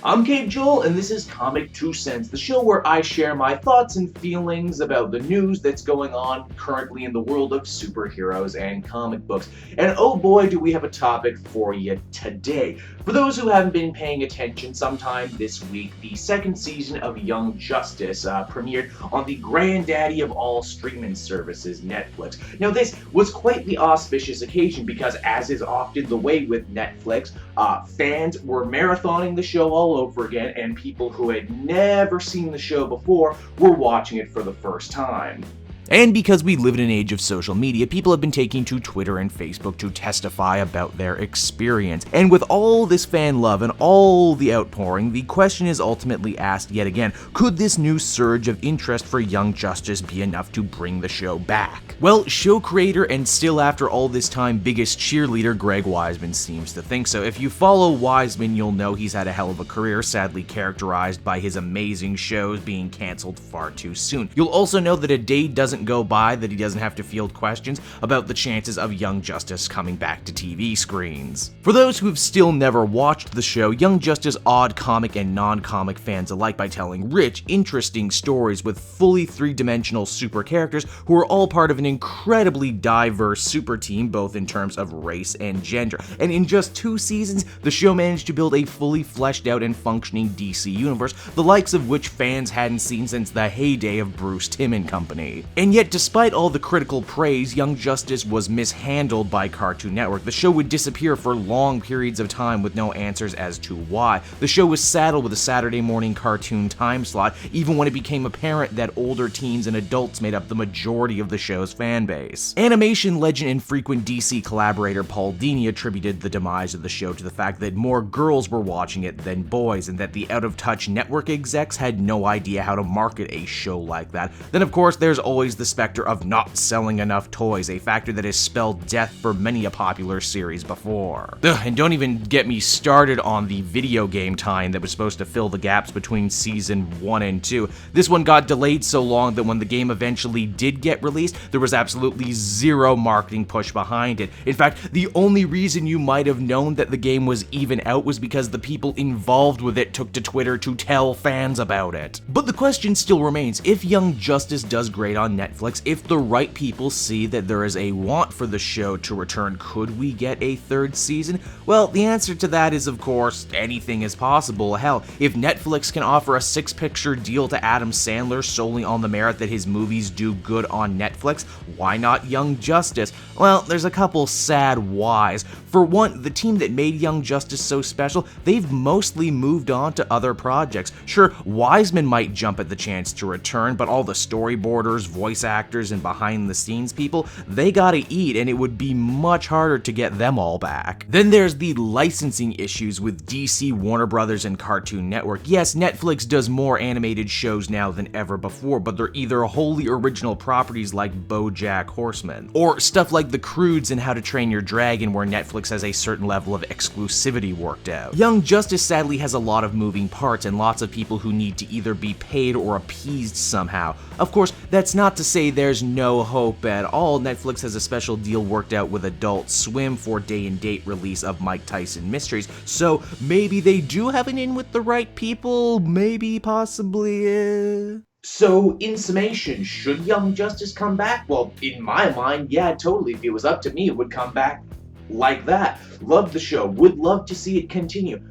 I'm Gabe Joel, and this is Comic 2 Cents, the show where I share my thoughts and feelings about the news that's going on currently in the world of superheroes and comic books. And oh boy, do we have a topic for you today. For those who haven't been paying attention, sometime this week, the second season of Young Justice premiered on the granddaddy of all streaming services, Netflix. Now, this was quite the auspicious occasion because, as is often the way with Netflix, fans were marathoning the show all over again, and people who had never seen the show before were watching it for the first time. And because we live in an age of social media, people have been taking to Twitter and Facebook to testify about their experience. And with all this fan love and all the outpouring, the question is ultimately asked yet again, could this new surge of interest for Young Justice be enough to bring the show back? Well, show creator and still after all this time biggest cheerleader Greg Weisman seems to think so. If you follow Weisman, you'll know he's had a hell of a career, sadly characterized by his amazing shows being canceled far too soon. You'll also know that a day doesn't go by that he doesn't have to field questions about the chances of Young Justice coming back to TV screens. For those who have still never watched the show, Young Justice awed comic and non-comic fans alike by telling rich, interesting stories with fully three-dimensional super characters who are all part of an incredibly diverse super team, both in terms of race and gender. And in just 2 seasons, the show managed to build a fully fleshed out and functioning DC universe, the likes of which fans hadn't seen since the heyday of Bruce Timm and company. And yet, despite all the critical praise, Young Justice was mishandled by Cartoon Network. The show would disappear for long periods of time with no answers as to why. The show was saddled with a Saturday morning cartoon time slot, even when it became apparent that older teens and adults made up the majority of the show's fan base. Animation legend and frequent DC collaborator Paul Dini attributed the demise of the show to the fact that more girls were watching it than boys, and that the out-of-touch network execs had no idea how to market a show like that. Then of course there's always the specter of not selling enough toys, a factor that has spelled death for many a popular series before. And don't even get me started on the video game tie-in that was supposed to fill the gaps between season 1 and 2. This one got delayed so long that when the game eventually did get released, there was absolutely zero marketing push behind it. In fact, the only reason you might have known that the game was even out was because the people involved with it took to Twitter to tell fans about it. But the question still remains, if Young Justice does great on Netflix, if the right people see that there is a want for the show to return, could we get a 3rd season? Well, the answer to that is, of course, anything is possible. Hell, if Netflix can offer a 6-picture deal to Adam Sandler solely on the merit that his movies do good on Netflix, why not Young Justice? Well, there's a couple sad whys. For one, the team that made Young Justice so special, they've mostly moved on to other projects. Sure, Weisman might jump at the chance to return, but all the storyboarders, voice actors, and behind-the-scenes people, they gotta eat, and it would be much harder to get them all back. Then there's the licensing issues with DC, Warner Brothers, and Cartoon Network. Yes, Netflix does more animated shows now than ever before, but they're either wholly original properties like BoJack Horseman, or stuff like The Croods and How to Train Your Dragon, where Netflix has a certain level of exclusivity worked out. Young Justice sadly has a lot of moving parts and lots of people who need to either be paid or appeased somehow. Of course, that's not to say there's no hope at all. Netflix has a special deal worked out with Adult Swim for day-and-date release of Mike Tyson Mysteries, so maybe they do have an in with the right people, maybe, possibly. So, in summation, should Young Justice come back? Well, in my mind, yeah, totally. If it was up to me, it would come back like that. Love the show, would love to see it continue.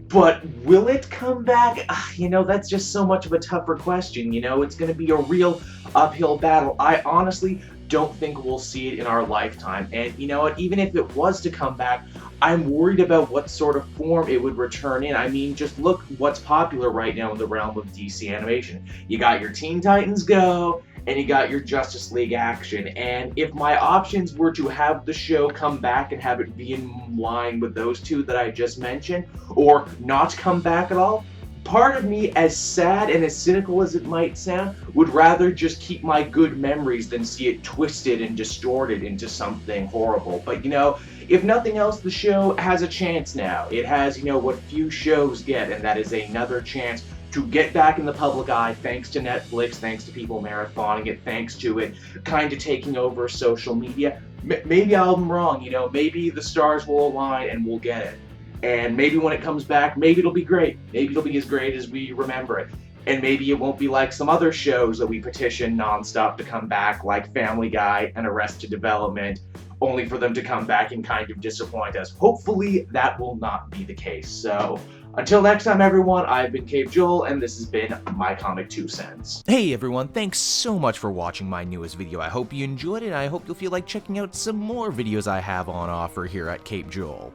But will it come back? That's just so much of a tougher question. It's going to be a real uphill battle. I honestly don't think we'll see it in our lifetime. And you know what? Even if it was to come back, I'm worried about what sort of form it would return in. I mean, just look what's popular right now in the realm of DC animation. You got your Teen Titans Go, and you got your Justice League action. And if my options were to have the show come back and have it be in line with those two that I just mentioned, or not come back at all, part of me, as sad and as cynical as it might sound, would rather just keep my good memories than see it twisted and distorted into something horrible. But if nothing else, the show has a chance now. It has, what few shows get, and that is another chance to get back in the public eye, thanks to Netflix, thanks to people marathoning it, thanks to it kind of taking over social media. Maybe I'm wrong, maybe the stars will align and we'll get it. And maybe when it comes back, maybe it'll be great. Maybe it'll be as great as we remember it. And maybe it won't be like some other shows that we petition nonstop to come back, like Family Guy and Arrested Development, only for them to come back and kind of disappoint us. Hopefully that will not be the case. So until next time, everyone, I've been Cape Joel, and this has been My Comic 2 Cents. Hey everyone, thanks so much for watching my newest video. I hope you enjoyed it, and I hope you'll feel like checking out some more videos I have on offer here at Cape Joel.